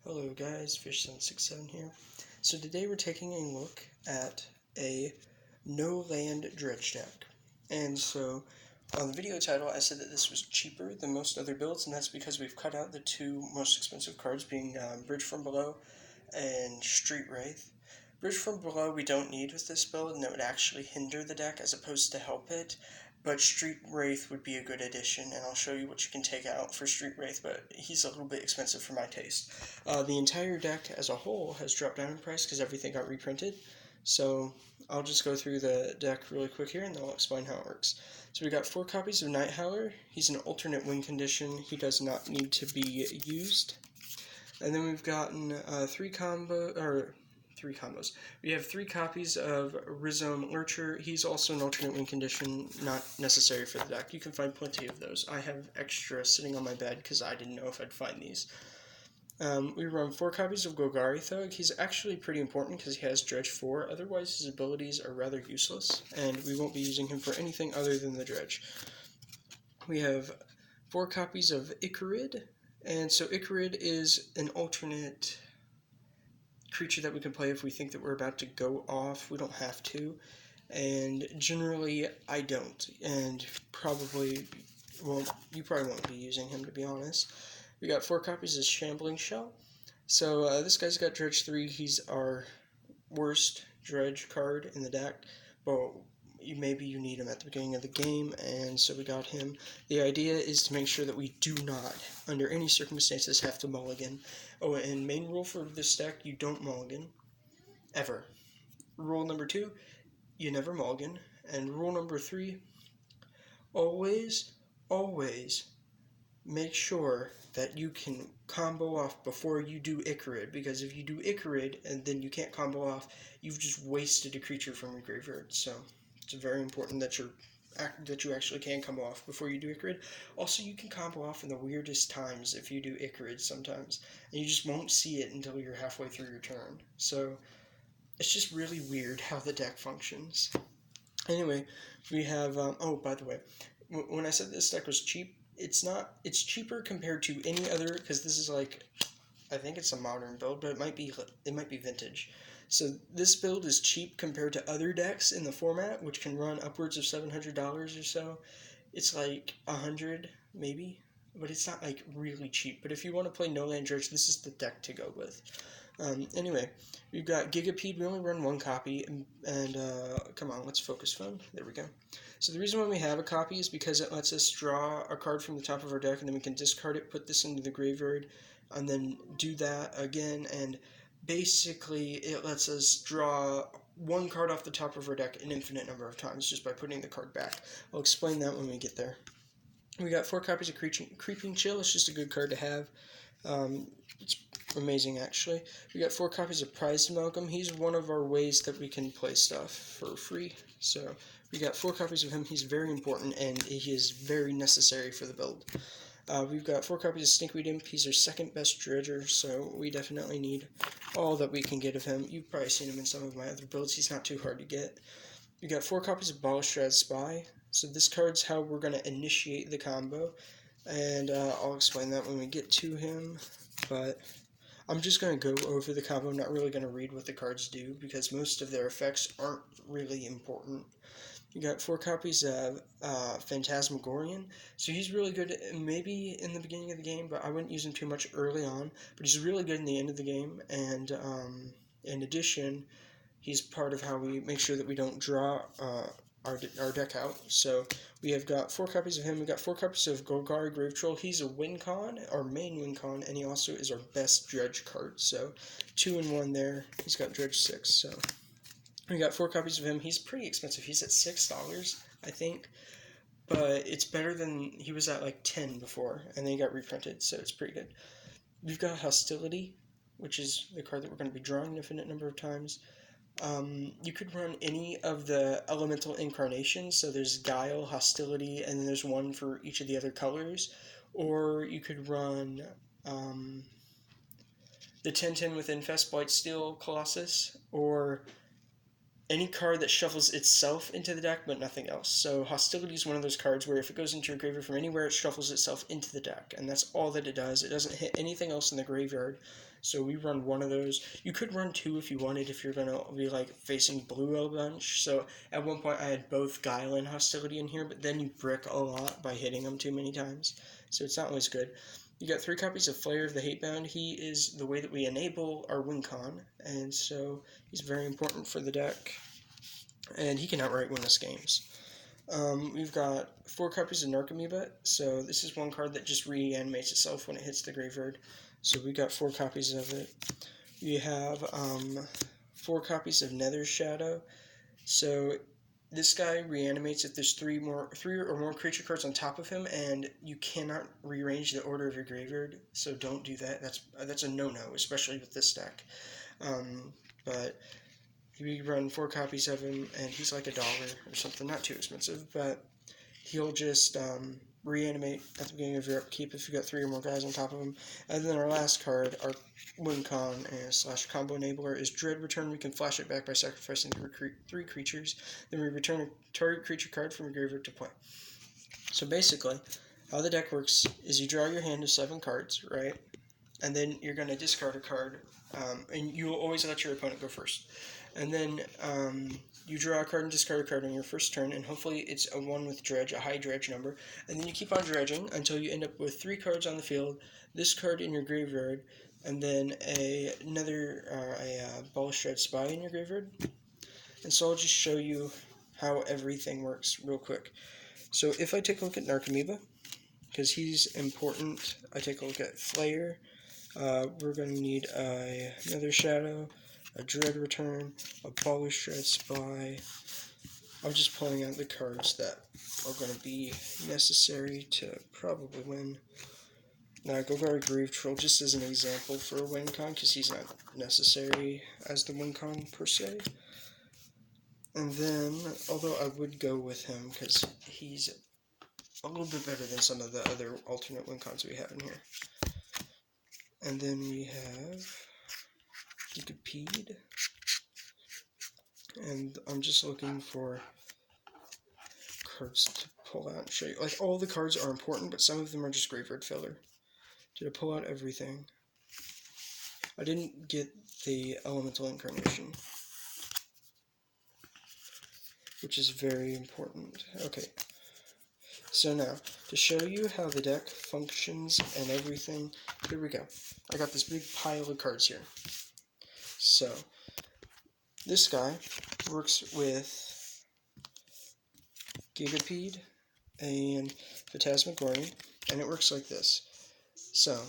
Hello guys, Fish767 here. So today we're taking a look at a no-land dredge deck. And so on the video title I said that this was cheaper than most other builds, and that's because we've cut out the two most expensive cards, being Bridge from Below and Street Wraith. Bridge from Below we don't need with this build, and that would actually hinder the deck as opposed to help it. But Street Wraith would be a good addition, and I'll show you what you can take out for Street Wraith, but he's a little bit expensive for my taste. The entire deck as a whole has dropped down in price because everything got reprinted. So I'll just go through the deck really quick here, and then I'll explain how it works. So we got 4 copies of Night Howler. He's an alternate win condition. He does not need to be used. And then we've gotten 3 combos. We have 3 copies of Rhizome Lurcher. He's also an alternate win condition, not necessary for the deck. You can find plenty of those. I have extra sitting on my bed because I didn't know if I'd find these. We run 4 copies of Golgari Thug. He's actually pretty important because he has Dredge 4, otherwise his abilities are rather useless, and we won't be using him for anything other than the Dredge. We have 4 copies of Icarid, and so Icarid is an alternate creature that we can play if we think that we're about to go off. We don't have to, and generally I don't, and you probably won't be using him, to be honest. We got 4 copies of Shambling Shell. So this guy's got Dredge 3. He's our worst Dredge card in the deck, but maybe you need him at the beginning of the game, and so we got him. The idea is to make sure that we do not, under any circumstances, have to mulligan. Oh, and main rule for this deck, you don't mulligan, ever. Rule number 2, you never mulligan. And rule number 3, always make sure that you can combo off before you do Icarid, because if you do Icarid and then you can't combo off, you've just wasted a creature from your graveyard. So it's very important that you actually can combo off before you do Icarid. Also, you can combo off in the weirdest times if you do Icarid sometimes, and you just won't see it until you're halfway through your turn. So it's just really weird how the deck functions. Anyway, we have, oh, by the way, when I said this deck was cheap, it's cheaper compared to any other, because this is like, I think it's a modern build, but it might be vintage. So this build is cheap compared to other decks in the format, which can run upwards of $700 or so. It's like $100 maybe, but it's not like really cheap. But if you want to play No Land Dredge, this is the deck to go with. Anyway, we've got Gigapede. We only run 1 copy, and come on, let's focus phone. There we go. So the reason why we have a copy is because it lets us draw a card from the top of our deck, and then we can discard it, put this into the graveyard, and then do that again, and basically it lets us draw 1 card off the top of our deck an infinite number of times just by putting the card back. I'll explain that when we get there. We got 4 copies of Creeping Chill. It's just a good card to have. It's amazing, actually. We got 4 copies of Prized Amalgam. He's one of our ways that we can play stuff for free. So we got 4 copies of him. He's very important, and he is very necessary for the build. We've got 4 copies of Stinkweed Imp. He's our second best dredger, so we definitely need all that we can get of him. You've probably seen him in some of my other builds. He's not too hard to get. We got 4 copies of Balustrade Spy. So this card's how we're going to initiate the combo, and I'll explain that when we get to him, but I'm just going to go over the combo. I'm not really going to read what the cards do, because most of their effects aren't really important. You got 4 copies of Phantasmagorian. So he's really good maybe in the beginning of the game, but I wouldn't use him too much early on. But he's really good in the end of the game, and in addition, he's part of how we make sure that we don't draw our deck out. So we have got 4 copies of him. We got 4 copies of Golgari Grave Troll. He's a win con, our main win con, and he also is our best dredge card. So 2 in 1 there. He's got dredge 6. So we got 4 copies of him. He's pretty expensive. He's at $6, I think, but it's better than he was at like 10 before, and then he got reprinted. So it's pretty good. We've got Hostility, which is the card that we're going to be drawing an infinite number of times. You could run any of the elemental incarnations, so there's Guile, Hostility, and then there's 1 for each of the other colors, or you could run the 10/10 with Infest, Blightsteel, Colossus, or any card that shuffles itself into the deck, but nothing else. So Hostility is one of those cards where if it goes into your graveyard from anywhere, it shuffles itself into the deck, and that's all that it does. It doesn't hit anything else in the graveyard. So we run one of those. You could run two if you wanted, if you're gonna be like facing blue a bunch. So at one point I had both Guile and Hostility in here, but then you brick a lot by hitting them too many times. So it's not always good. You got 3 copies of Flayer of the Hatebound. He is the way that we enable our win con, and so he's very important for the deck, and he can outright win us games. We've got 4 copies of Narcomoeba, so this is one card that just reanimates itself when it hits the graveyard. So we got 4 copies of it. We have 4 copies of Nether Shadow. So this guy reanimates if there's 3 or more creature cards on top of him, and you cannot rearrange the order of your graveyard. So don't do that. That's a no-no, especially with this deck. But we run 4 copies of him, and he's like $1 or something, not too expensive. But he'll just reanimate at the beginning of your upkeep if you've got 3 or more guys on top of him. And then our last card, our win con / combo enabler, is Dread Return. We can flash it back by sacrificing 3 creatures. Then we return a target creature card from your graveyard to play. So basically, how the deck works is you draw your hand of 7 cards, right? And then you're going to discard a card, and you will always let your opponent go first. And then you draw a card and discard a card on your first turn, and hopefully it's a 1 with dredge, a high dredge number. And then you keep on dredging until you end up with 3 cards on the field, this card in your graveyard, and then another Ballast Dread Spy in your graveyard. And so I'll just show you how everything works real quick. So if I take a look at Narcomoeba, because he's important, I take a look at Flayer. We're going to need another Shadow, a Dread Return, a Ballast Dread Spy. I'm just pulling out the cards that are going to be necessary to probably win. Now, Golgari Groove Troll, just as an example for a win con, because he's not necessary as the win con per se. And then, although I would go with him, because he's a little bit better than some of the other alternate win cons we have in here. And then we have Decapede. And I'm just looking for cards to pull out and show you. Like, all the cards are important, but some of them are just graveyard filler. Did I pull out everything? I didn't get the Elemental Incarnation, which is very important. Okay. So now, to show you how the deck functions and everything, here we go. I got this big pile of cards here. So, this guy works with Gigapede and Phantasmagorian, and it works like this. So,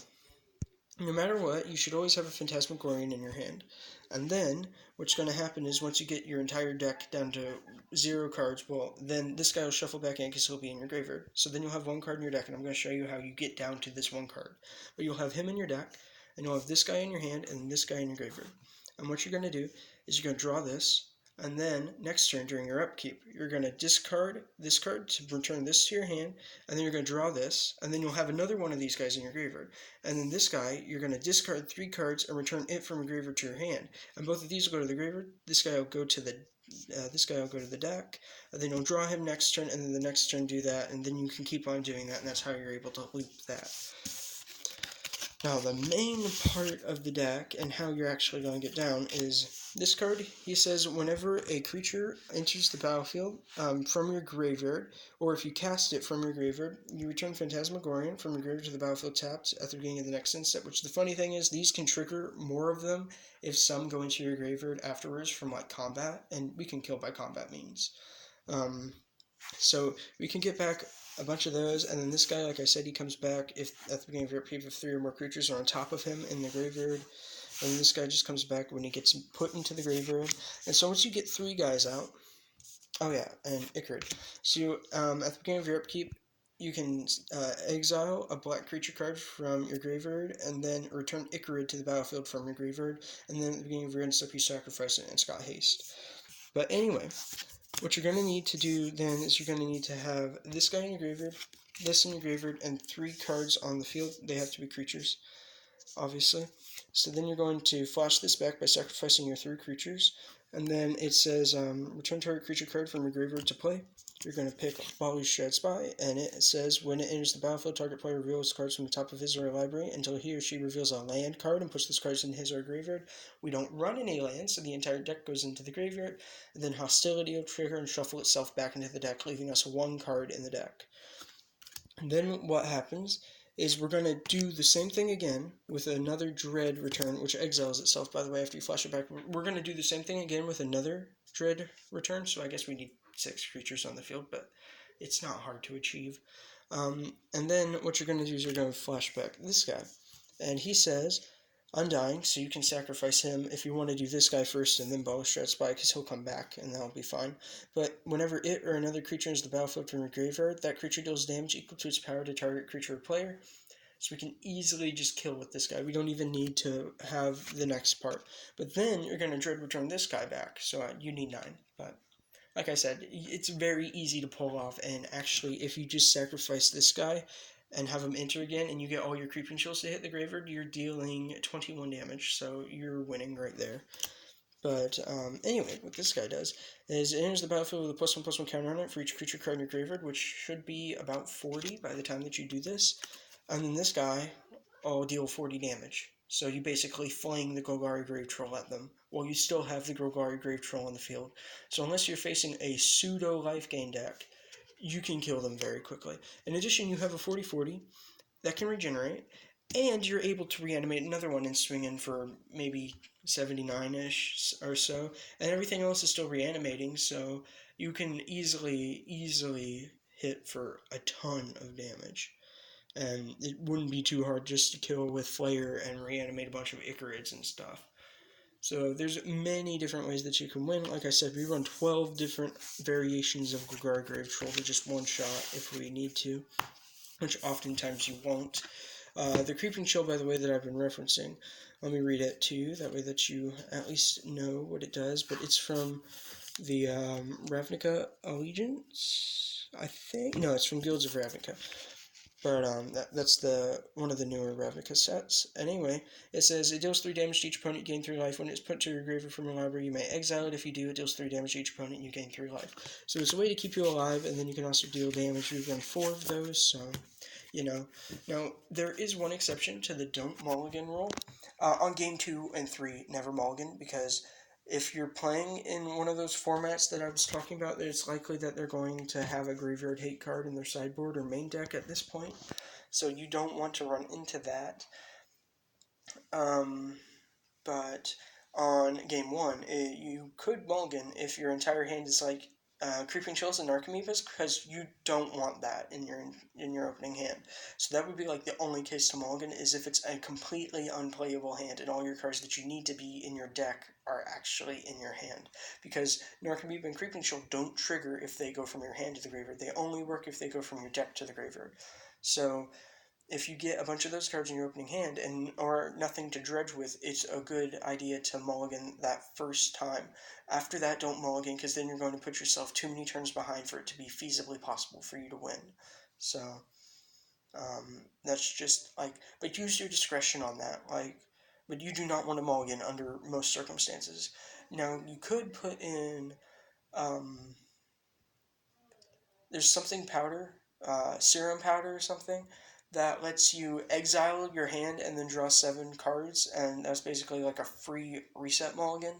no matter what, you should always have a Phantasmagorian in your hand. And then, what's going to happen is once you get your entire deck down to 0 cards, well, then this guy will shuffle back in because he'll be in your graveyard. So then you'll have 1 card in your deck, and I'm going to show you how you get down to this 1 card. But you'll have him in your deck, and you'll have this guy in your hand, and this guy in your graveyard. And what you're going to do is you're going to draw this, and then next turn during your upkeep, you're going to discard this card to return this to your hand, and then you're going to draw this, and then you'll have another one of these guys in your graveyard. And then this guy, you're going to discard 3 cards and return it from your graveyard to your hand. And both of these will go to the graveyard. This guy will go to the deck, and then you'll draw him next turn, and then the next turn do that, and then you can keep on doing that, and that's how you're able to loop that. Now, the main part of the deck and how you're actually going to get down is this card. He says whenever a creature enters the battlefield from your graveyard, or if you cast it from your graveyard, you return Phantasmagorian from your graveyard to the battlefield tapped at the beginning of the next end step, which the funny thing is, these can trigger more of them if some go into your graveyard afterwards from like combat, and we can kill by combat means. So we can get back a bunch of those, and then this guy, like I said, he comes back if at the beginning of your upkeep if 3 or more creatures are on top of him in the graveyard, and this guy just comes back when he gets put into the graveyard. And so once you get 3 guys out, oh yeah, and Icarid. So at the beginning of your upkeep, you can exile a black creature card from your graveyard, and then return Icarid to the battlefield from your graveyard, and then at the beginning of your end step, you sacrifice it, and it's got haste. But anyway, what you're going to need to do then is you're going to need to have this guy in your graveyard, this in your graveyard, and 3 cards on the field. They have to be creatures, obviously. So then you're going to flash this back by sacrificing your 3 creatures. And then it says, return target creature card from your graveyard to play. You're going to pick Bali's Shad Spy, and it says, when it enters the battlefield, target player reveals cards from the top of his or her library until he or she reveals a land card and puts those cards in his or her graveyard. We don't run any lands, so the entire deck goes into the graveyard, and then Hostility will trigger and shuffle itself back into the deck, leaving us one card in the deck. And then what happens is we're going to do the same thing again with another Dread return, which exiles itself, by the way, after you flash it back. We're going to do the same thing again with another Dread return, so I guess we need 6 creatures on the field, but it's not hard to achieve. And then what you're going to do is you're going to flash back this guy. And he says, Undying, so you can sacrifice him if you want to do this guy first and then Bali's Shad Spy, because he'll come back and that'll be fine. But whenever it or another creature enters the battlefield from your graveyard, that creature deals damage equal to its power to target creature or player. So we can easily just kill with this guy. We don't even need to have the next part. But then you're going to Dread return this guy back, so you need 9. But like I said, it's very easy to pull off, and actually, if you just sacrifice this guy and have him enter again, and you get all your Creeping Chills to hit the graveyard, you're dealing 21 damage, so you're winning right there. But anyway, what this guy does is it enters the battlefield with a +1/+1 counter on it for each creature card in your graveyard, which should be about 40 by the time that you do this. And then this guy will deal 40 damage. So you basically fling the Golgari Grave Troll at them, while you still have the Golgari Grave Troll on the field. So unless you're facing a pseudo life gain deck, you can kill them very quickly. In addition, you have a 40/40 that can regenerate, and you're able to reanimate another one and swing in for maybe 79-ish or so, and everything else is still reanimating, so you can easily hit for a ton of damage. And it wouldn't be too hard just to kill with Flayer and reanimate a bunch of Icarids and stuff. So there's many different ways that you can win. Like I said, we run 12 different variations of Golgari Grave Troll to just one shot if we need to, which oftentimes you won't. The Creeping Chill, by the way, that I've been referencing, let me read it to you, that way that you at least know what it does, but it's from the Ravnica Allegiance, I think? No, it's from Guilds of Ravnica. But that's one of the newer Ravnica sets. Anyway, it says it deals 3 damage to each opponent, you gain 3 life. When it's put to your graveyard from your library, you may exile it. If you do, it deals 3 damage to each opponent, and you gain 3 life. So it's a way to keep you alive, and then you can also deal damage. We've run 4 of those, so, you know. Now, there is one exception to the don't mulligan rule. On game 2 and 3, never mulligan, because if you're playing in one of those formats that I was talking about, it's likely that they're going to have a graveyard hate card in their sideboard or main deck at this point. So you don't want to run into that. But on game 1, you could mulligan if your entire hand is like Creeping Chills and Narcomoebas, because you don't want that in your opening hand. So that would be like the only case to mulligan, is if it's a completely unplayable hand and all your cards that you need to be in your deck are actually in your hand. Because Narcomoeba and Creeping Chill don't trigger if they go from your hand to the graveyard. They only work if they go from your deck to the graveyard. So if you get a bunch of those cards in your opening hand or nothing to dredge with, it's a good idea to mulligan that first time. After that, don't mulligan, because then you're going to put yourself too many turns behind for it to be feasibly possible for you to win. So that's just but use your discretion on that. But you do not want to mulligan under most circumstances. Now, you could put in there's something powder, serum powder or something, that lets you exile your hand and then draw 7 cards, and that's basically like a free reset mulligan.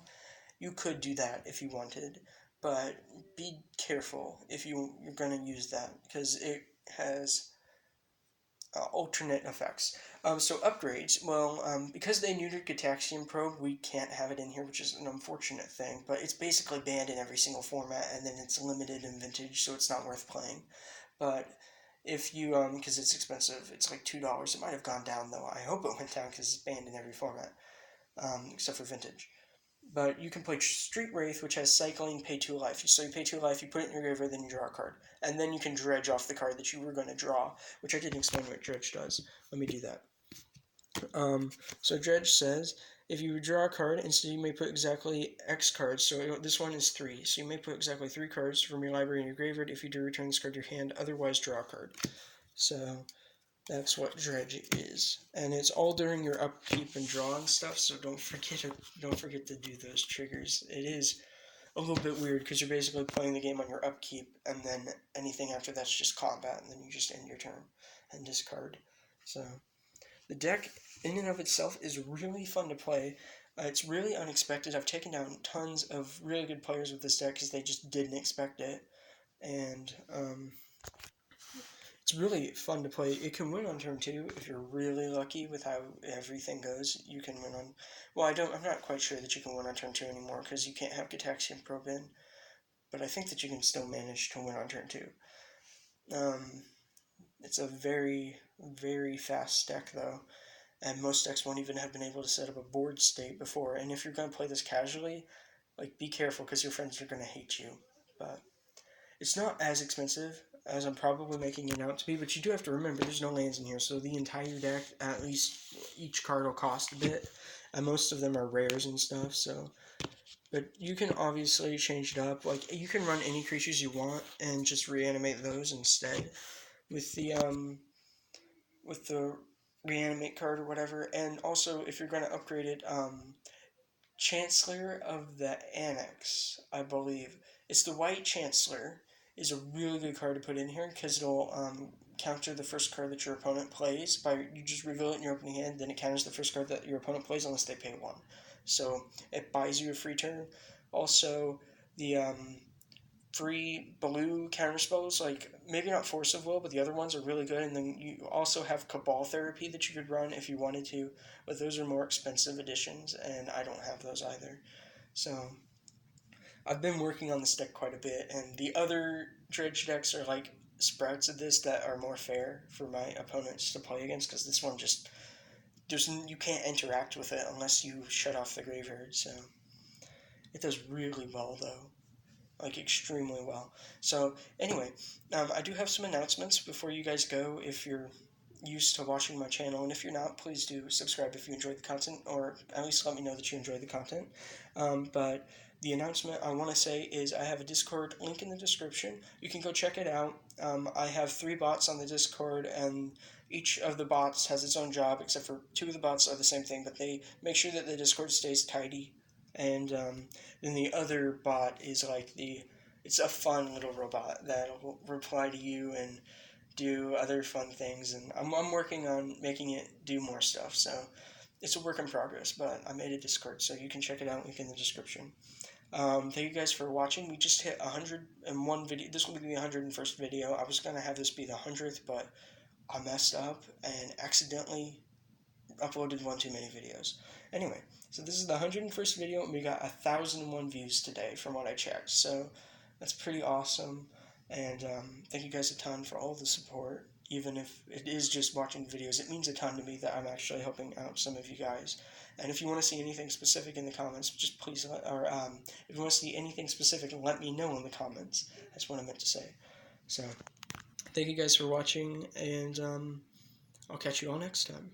You could do that if you wanted, but be careful if you're going to use that, because it has alternate effects. So upgrades, well, because they neutered Gitaxian Probe, we can't have it in here, which is an unfortunate thing, but it's basically banned in every single format, and then it's limited in Vintage, so it's not worth playing. But if you, because it's expensive, it's like $2. It might have gone down, though. I hope it went down, because it's banned in every format, except for Vintage. But you can play Street Wraith, which has cycling, pay 2 life. So you pay 2 life, you put it in your graveyard, then you draw a card. And then you can dredge off the card that you were going to draw, which I didn't explain what dredge does. Let me do that. So dredge says, if you draw a card, instead you may put exactly X cards. So this one is 3. So you may put exactly 3 cards from your library in your graveyard. If you do, return this card to your hand. Otherwise, draw a card. So That's what dredge is, and it's all during your upkeep and draw and stuff. So don't forget to do those triggers. It is a little bit weird because you're basically playing the game on your upkeep, and then anything after that's just combat, and then you just end your turn and discard. So the deck in and of itself is really fun to play. It's really unexpected. I've taken down tons of really good players with this deck because they just didn't expect it, and it's really fun to play. It can win on turn two if you're really lucky with how everything goes. You can win on. Well, I'm not quite sure that you can win on turn two anymore because you can't have Gataxian Probe in, but I think that you can still manage to win on turn two. It's a very, very fast deck though, and most decks won't even have been able to set up a board state before. And if you're going to play this casually, like be careful because your friends are going to hate you. But it's not as expensive as I'm probably making it out to be, but you do have to remember there's no lands in here, so the entire deck, at least each card will cost a bit, and most of them are rares and stuff, so... But you can obviously change it up. Like, you can run any creatures you want and just reanimate those instead with the reanimate card or whatever. And also, if you're going to upgrade it, Chancellor of the Annex, I believe. It's the White Chancellor. Is a really good card to put in here because it'll counter the first card that your opponent plays. You just reveal it in your opening hand, then it counters the first card that your opponent plays unless they pay one. So it buys you a free turn. Also, the free blue counterspells, like maybe not Force of Will, but the other ones are really good. And then you also have Cabal Therapy that you could run if you wanted to, but those are more expensive additions, and I don't have those either. So I've been working on this deck quite a bit, and the other dredge decks are like sprouts of this that are more fair for my opponents to play against, because this one just you can't interact with it unless you shut off the graveyard. So it does really well though, like extremely well. So anyway, I do have some announcements before you guys go. If you're used to watching my channel, and if you're not, please do subscribe if you enjoyed the content, or at least let me know that you enjoyed the content. But the announcement I want to say is I have a Discord link in the description. You can go check it out. I have 3 bots on the Discord, and each of the bots has its own job, except for 2 of the bots are the same thing, but they make sure that the Discord stays tidy. And then the other bot is like it's a fun little robot that'll reply to you and do other fun things, and I'm working on making it do more stuff, so it's a work in progress, but I made a Discord, so you can check it out, link in the description. Thank you guys for watching. We just hit 101 video. This will be the 101st video. I was going to have this be the 100th, but I messed up and accidentally uploaded one too many videos. Anyway, so this is the 101st video, and we got 1,001 views today from what I checked, so that's pretty awesome. And thank you guys a ton for all the support. Even if it is just watching videos, it means a ton to me that I'm actually helping out some of you guys. And if you want to see anything specific in the comments, just please if you want to see anything specific, let me know in the comments. That's what I meant to say. So, thank you guys for watching, and I'll catch you all next time.